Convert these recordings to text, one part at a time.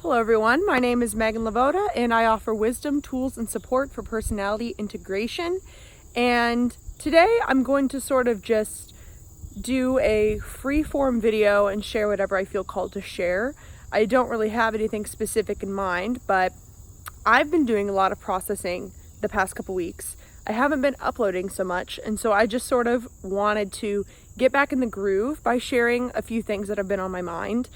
Hello everyone, my name is Meghan LeVota and I offer wisdom, tools, and support for personality integration. And today I'm going to sort of just do a free-form video and share whatever I feel called to share. I don't really have anything specific in mind, but I've been doing a lot of processing the past couple weeks. I haven't been uploading so much, and so I just sort of wanted to get back in the groove by sharing a few things that have been on my mind.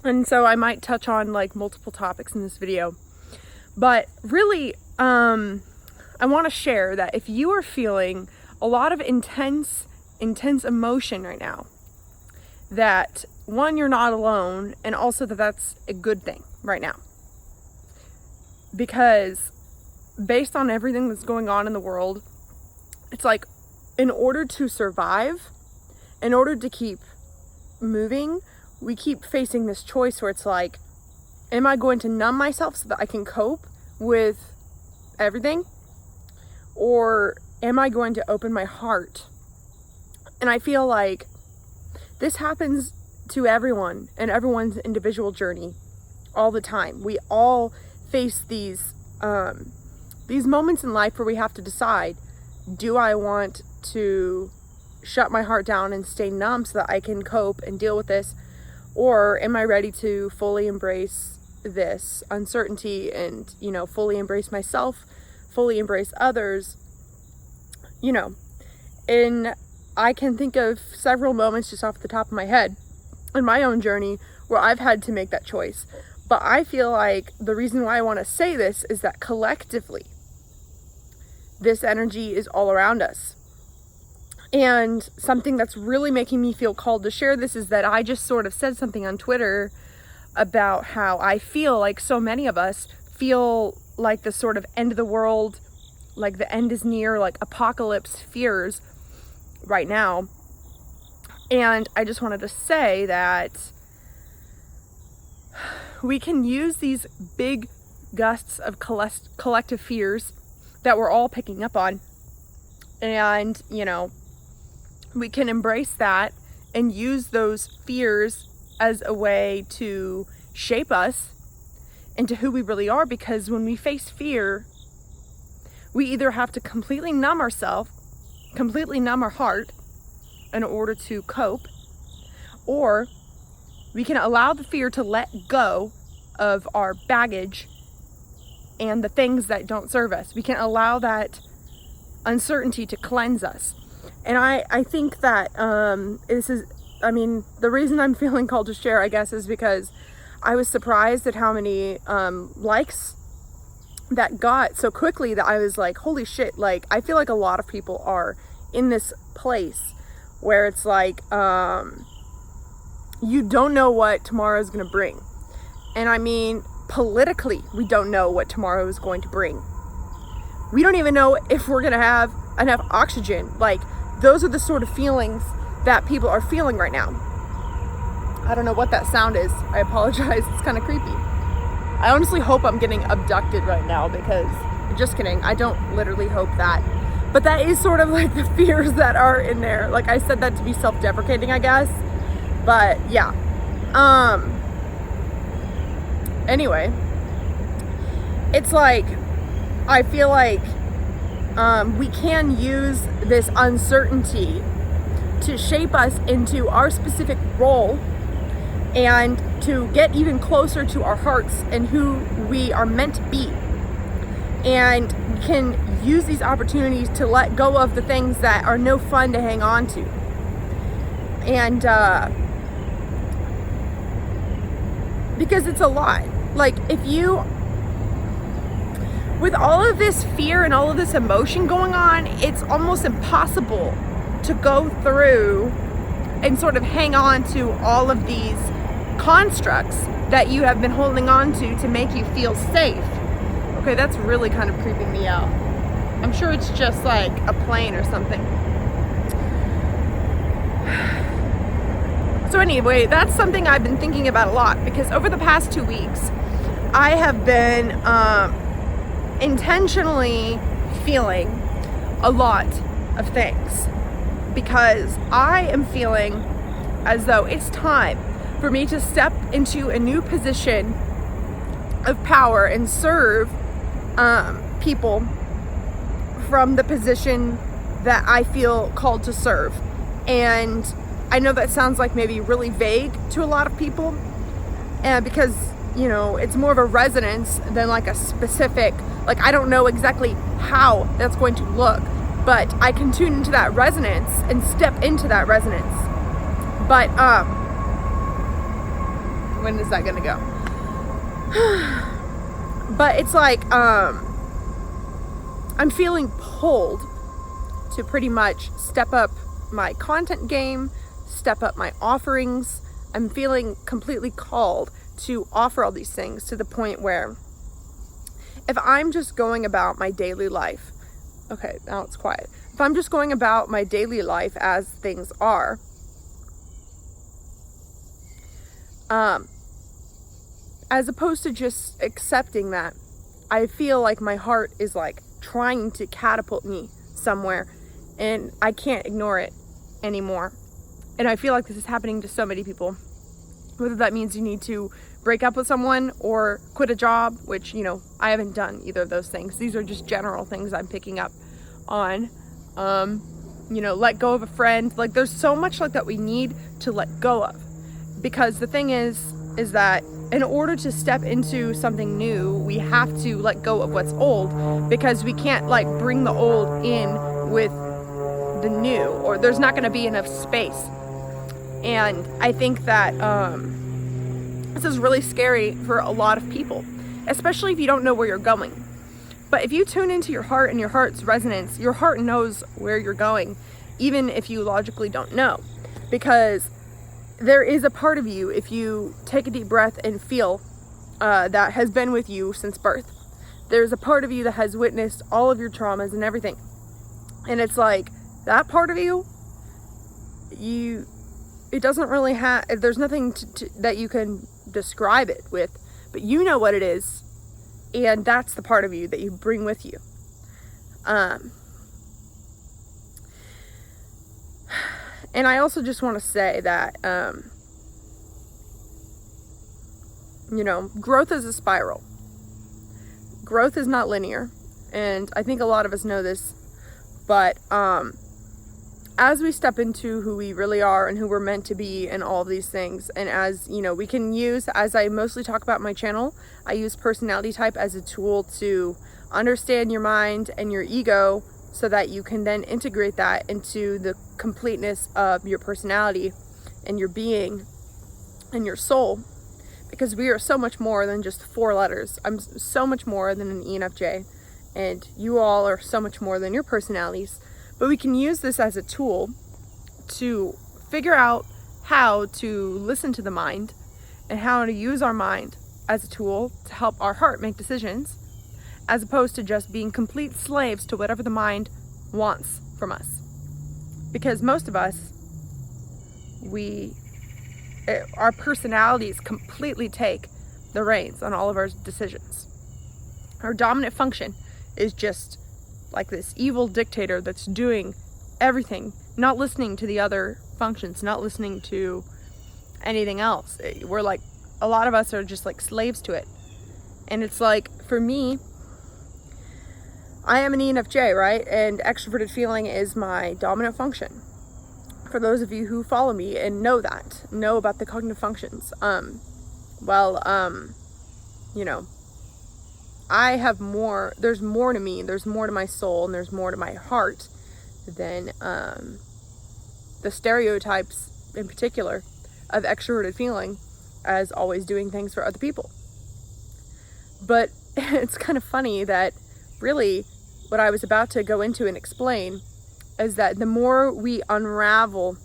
And so I might touch on like multiple topics in this video, but really, I want to share that if you are feeling a lot of intense emotion right now, that one, you're not alone, and also that that's a good thing right now. Because based on everything that's going on in the world, it's like, in order to survive, in order to keep moving, we keep facing this choice where it's like, am I going to numb myself so that I can cope with everything? Or am I going to open my heart? And I feel like this happens to everyone and everyone's individual journey all the time. We all face these moments in life where we have to decide, do I want to shut my heart down and stay numb so that I can cope and deal with this? Or am I ready to fully embrace this uncertainty and, fully embrace myself, fully embrace others, And I can think of several moments just off the top of my head in my own journey where I've had to make that choice. But I feel like the reason why I want to say this is that collectively, this energy is all around us. And something that's really making me feel called to share this is that I just sort of said something on Twitter about how I feel like so many of us feel like the sort of end of the world, like the end is near, like apocalypse fears right now. And I just wanted to say that we can use these big gusts of collective fears that we're all picking up on, and we can embrace that and use those fears as a way to shape us into who we really are. Because when we face fear, we either have to completely numb ourselves, completely numb our heart in order to cope, or we can allow the fear to let go of our baggage and the things that don't serve us. We can allow that uncertainty to cleanse us. And I think that the reason I'm feeling called to share, I guess, is because I was surprised at how many likes that got so quickly that I was like, holy shit, like, I feel like a lot of people are in this place where it's like, you don't know what tomorrow is going to bring. And I mean, politically, we don't know what tomorrow is going to bring. We don't even know if we're going to have enough oxygen. Like, those are the sort of feelings that people are feeling right now. I don't know what that sound is. I apologize. It's kind of creepy. I honestly hope I'm getting abducted right now, because, just kidding, I don't literally hope that. But that is sort of like the fears that are in there. Like, I said that to be self-deprecating, I guess. But yeah. Anyway, it's like, I feel like we can use this uncertainty to shape us into our specific role and to get even closer to our hearts and who we are meant to be. And we can use these opportunities to let go of the things that are no fun to hang on to. And because it's a lot. Like, with all of this fear and all of this emotion going on, it's almost impossible to go through and sort of hang on to all of these constructs that you have been holding on to make you feel safe. Okay, that's really kind of creeping me out. I'm sure it's just like a plane or something. So anyway, that's something I've been thinking about a lot, because over the past 2 weeks, I have been intentionally feeling a lot of things, because I am feeling as though it's time for me to step into a new position of power and serve people from the position that I feel called to serve. And I know that sounds like maybe really vague to a lot of people, and because, you know, it's more of a resonance than like a specific, like I don't know exactly how that's going to look, but I can tune into that resonance and step into that resonance. But when is that gonna go? But it's like I'm feeling pulled to pretty much step up my content game, step up my offerings. I'm feeling completely called to offer all these things, to the point where if I'm just going about my daily life, okay, now it's quiet. If I'm just going about my daily life as things are, as opposed to just accepting that, I feel like my heart is like trying to catapult me somewhere, and I can't ignore it anymore. And I feel like this is happening to so many people. Whether that means you need to break up with someone or quit a job, which, you know, I haven't done either of those things. These are just general things I'm picking up on. You know, let go of a friend. Like, there's so much like that we need to let go of. Because the thing is that in order to step into something new, we have to let go of what's old, because we can't like bring the old in with the new, or there's not going to be enough space. And I think that this is really scary for a lot of people, especially if you don't know where you're going. But if you tune into your heart and your heart's resonance, your heart knows where you're going, even if you logically don't know. Because there is a part of you, if you take a deep breath and feel, that has been with you since birth. There's a part of you that has witnessed all of your traumas and everything. And it's like, that part of you, it doesn't really have, there's nothing that you can describe it with, but you know what it is, and that's the part of you that you bring with you. And I also just want to say that, you know, growth is a spiral. Growth is not linear, and I think a lot of us know this, but as we step into who we really are and who we're meant to be and all of these things, and as, you know, we can use, as I mostly talk about my channel, I use personality type as a tool to understand your mind and your ego, so that you can then integrate that into the completeness of your personality and your being and your soul. Because we are so much more than just 4 letters. I'm so much more than an ENFJ, and you all are so much more than your personalities. But we can use this as a tool to figure out how to listen to the mind and how to use our mind as a tool to help our heart make decisions, as opposed to just being complete slaves to whatever the mind wants from us. Because most of us, our personalities completely take the reins on all of our decisions. Our dominant function is just like this evil dictator that's doing everything, not listening to the other functions, not listening to anything else. We're like, a lot of us are just like slaves to it. And it's like, for me, I am an ENFJ, right? And extroverted feeling is my dominant function. For those of you who follow me and know about the cognitive functions, you know, I have more, there's more to me, there's more to my soul, and there's more to my heart than the stereotypes in particular of extroverted feeling as always doing things for other people. But it's kind of funny that really what I was about to go into and explain is that the more we unravel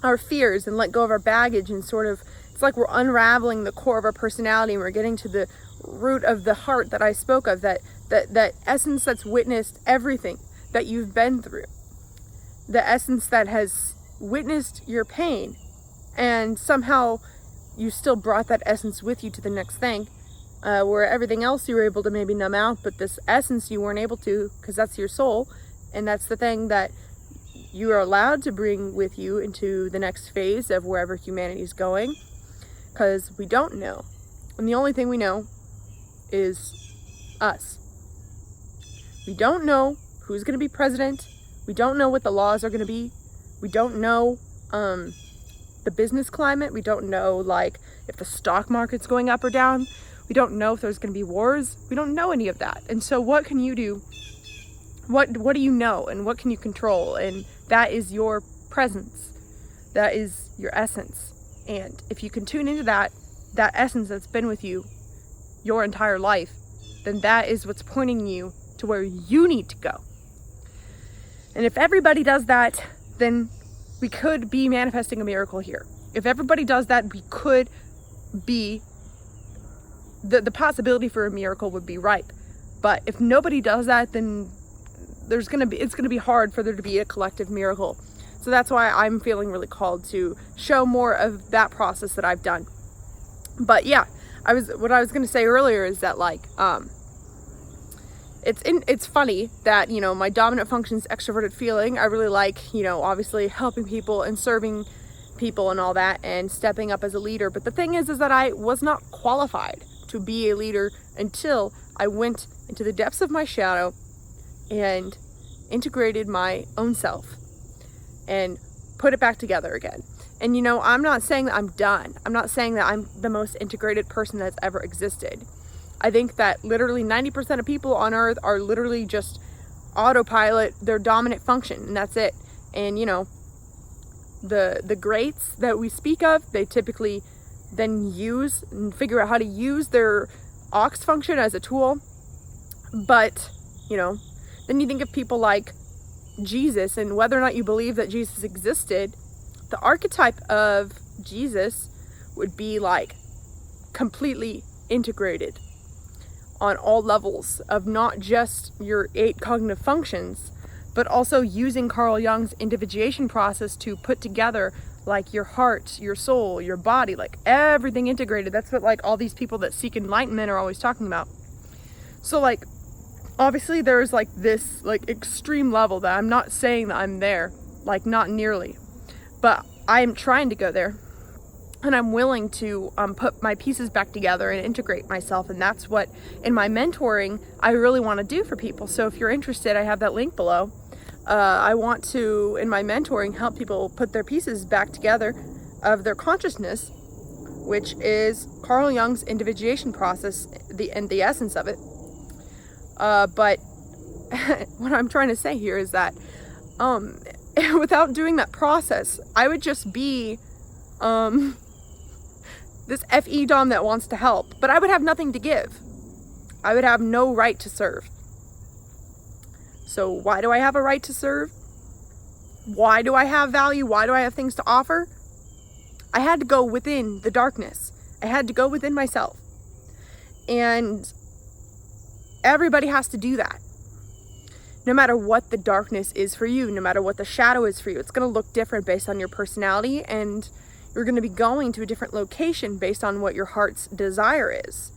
our fears and let go of our baggage, and sort of, it's like we're unraveling the core of our personality, and we're getting to the root of the heart that I spoke of, that essence that's witnessed everything that you've been through, the essence that has witnessed your pain, and somehow you still brought that essence with you to the next thing, where everything else you were able to maybe numb out, but this essence you weren't able to, because that's your soul, and that's the thing that you are allowed to bring with you into the next phase of wherever humanity is going. because we don't know. And the only thing we know is us. We don't know who's going to be president. We don't know what the laws are going to be. We don't know the business climate. We don't know, like, if the stock market's going up or down. We don't know if there's going to be wars. We don't know any of that. And so what can you do? What do you know, and what can you control? And that is your presence. That is your essence. And if you can tune into that essence that's been with you your entire life, then that is what's pointing you to where you need to go. And if everybody does that, then we could be manifesting a miracle here. If everybody does that, we could be, the possibility for a miracle would be ripe. But if nobody does that, then it's going to be hard for there to be a collective miracle. So that's why I'm feeling really called to show more of that process that I've done. But yeah, what I was going to say earlier is that, like, it's funny that, you know, my dominant function is extroverted feeling. I really like, you know, obviously helping people and serving people and all that, and stepping up as a leader. But the thing is that I was not qualified to be a leader until I went into the depths of my shadow and integrated my own self and put it back together again. And, you know, I'm not saying that I'm done. I'm not saying that I'm the most integrated person that's ever existed. I think that literally 90% of people on earth are literally just autopilot their dominant function, and that's it. And, you know, the greats that we speak of, they typically then use and figure out how to use their aux function as a tool. But, you know, then you think of people like Jesus, and whether or not you believe that Jesus existed, the archetype of Jesus would be like completely integrated on all levels of not just your 8 cognitive functions, but also using Carl Jung's individuation process to put together like your heart, your soul, your body, like everything integrated. That's what like all these people that seek enlightenment are always talking about. So like, obviously there's like this like extreme level that I'm not saying that I'm there, like not nearly, but I am trying to go there. And I'm willing to put my pieces back together and integrate myself. And that's what, in my mentoring, I really want to do for people. So if you're interested, I have that link below. I want to, in my mentoring, help people put their pieces back together of their consciousness, which is Carl Jung's individuation process, and the essence of it. But what I'm trying to say here is that without doing that process, I would just be this FE Dom that wants to help, but I would have nothing to give. I would have no right to serve. So why do I have a right to serve? Why do I have value? Why do I have things to offer? I had to go within the darkness. I had to go within myself. And everybody has to do that. No matter what the darkness is for you, no matter what the shadow is for you, it's going to look different based on your personality, and you're going to be going to a different location based on what your heart's desire is.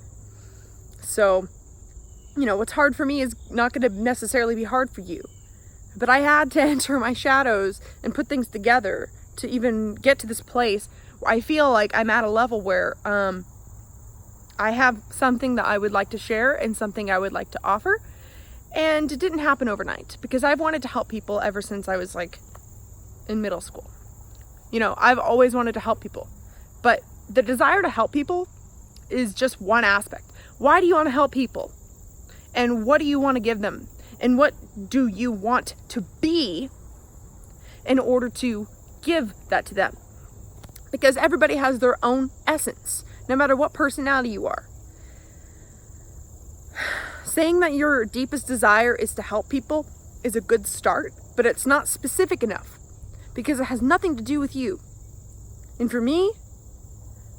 So, you know, what's hard for me is not going to necessarily be hard for you. But I had to enter my shadows and put things together to even get to this place where I feel like I'm at a level where I have something that I would like to share and something I would like to offer. And it didn't happen overnight, because I've wanted to help people ever since I was like in middle school. You know, I've always wanted to help people, but the desire to help people is just one aspect. Why do you want to help people? And what do you want to give them? And what do you want to be in order to give that to them? Because everybody has their own essence, no matter what personality you are. Saying that your deepest desire is to help people is a good start, but it's not specific enough, because it has nothing to do with you. And for me,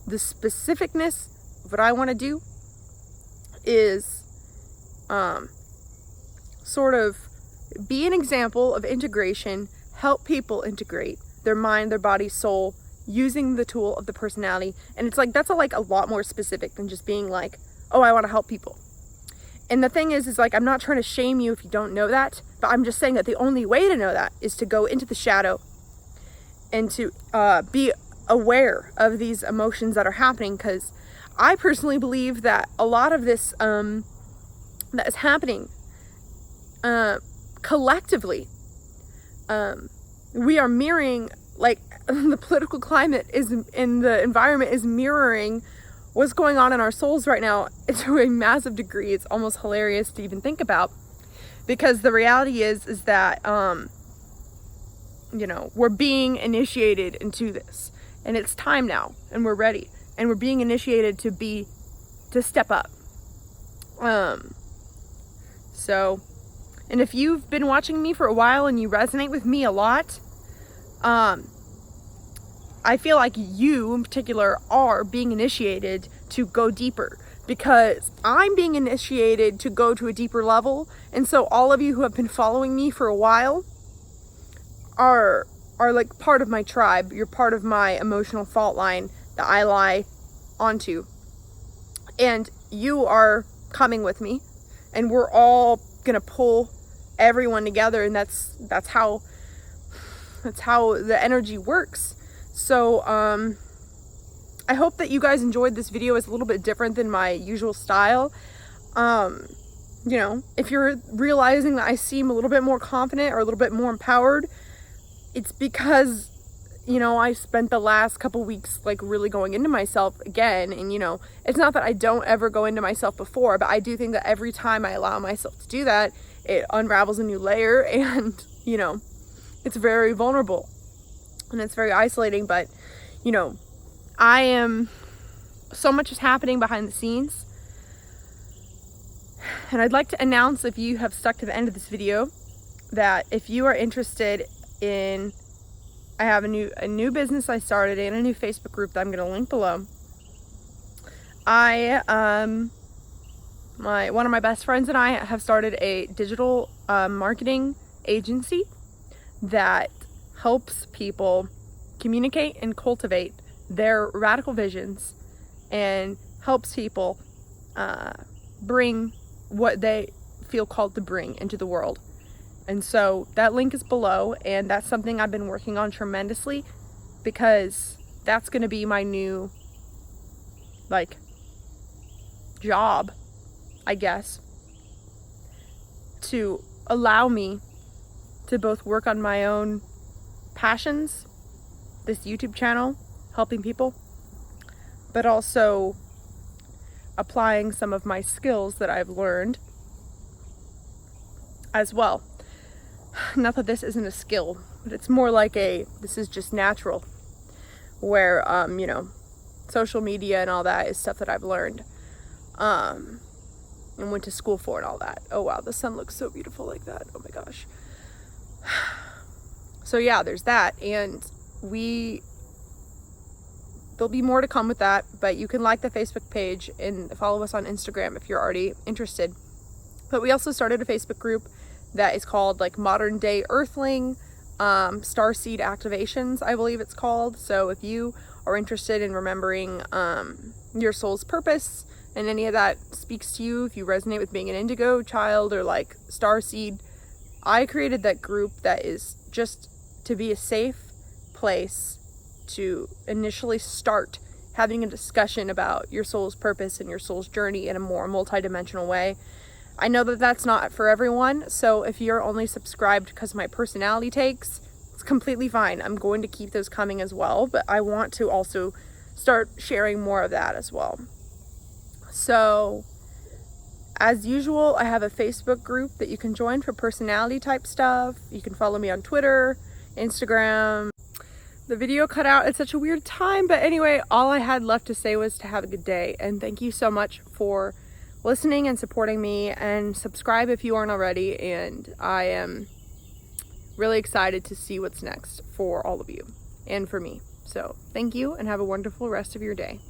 the specificness of what I want to do is sort of be an example of integration, help people integrate their mind, their body, soul, using the tool of the personality. And it's like, that's a lot more specific than just being like, oh, I want to help people. And the thing is like, I'm not trying to shame you if you don't know that, but I'm just saying that the only way to know that is to go into the shadow and to be aware of these emotions that are happening, because I personally believe that a lot of this that is happening collectively, we are mirroring, like, the political climate is in the environment is mirroring what's going on in our souls right now to a massive degree. It's almost hilarious to even think about, because the reality is that you know, we're being initiated into this, and it's time now, and we're ready, and we're being initiated to step up. So, and if you've been watching me for a while and you resonate with me a lot, I feel like you in particular are being initiated to go deeper, because I'm being initiated to go to a deeper level. And so all of you who have been following me for a while are like part of my tribe. You're part of my emotional fault line that I lie onto. And you are coming with me, and we're all gonna pull everyone together, and that's how the energy works. So I hope that you guys enjoyed this video. It's a little bit different than my usual style. You know, if you're realizing that I seem a little bit more confident or a little bit more empowered, it's because, you know, I spent the last couple weeks like really going into myself again. And, you know, it's not that I don't ever go into myself before, but I do think that every time I allow myself to do that, it unravels a new layer, and, you know, it's very vulnerable and it's very isolating. But, you know, so much is happening behind the scenes. And I'd like to announce, if you have stuck to the end of this video, that if you are interested in, I have a new business I started and a new Facebook group that I'm going to link below. One of my best friends and I have started a digital marketing agency that helps people communicate and cultivate their radical visions, and helps people bring what they feel called to bring into the world. And so that link is below, and that's something I've been working on tremendously, because that's going to be my new, like, job, I guess, to allow me to both work on my own passions, this YouTube channel, helping people, but also applying some of my skills that I've learned as well. Not that this isn't a skill, but it's more like this is just natural, where, you know, social media and all that is stuff that I've learned, and went to school for and all that. Oh wow, the sun looks so beautiful like that. Oh my gosh. So yeah, there's that, and there'll be more to come with that, but you can like the Facebook page and follow us on Instagram if you're already interested. But we also started a Facebook group that is called, like, Modern Day Earthling Starseed Activations, I believe it's called. So if you are interested in remembering your soul's purpose, and any of that speaks to you, if you resonate with being an indigo child or like starseed, I created that group that is just to be a safe place to initially start having a discussion about your soul's purpose and your soul's journey in a more multidimensional way. I know that that's not for everyone, so if you're only subscribed because my personality takes, it's completely fine. I'm going to keep those coming as well, but I want to also start sharing more of that as well. So, as usual, I have a Facebook group that you can join for personality type stuff. You can follow me on Twitter, Instagram. The video cut out at such a weird time, but anyway, all I had left to say was to have a good day, and thank you so much for listening and supporting me, and subscribe if you aren't already. And I am really excited to see what's next for all of you and for me. So thank you, and have a wonderful rest of your day.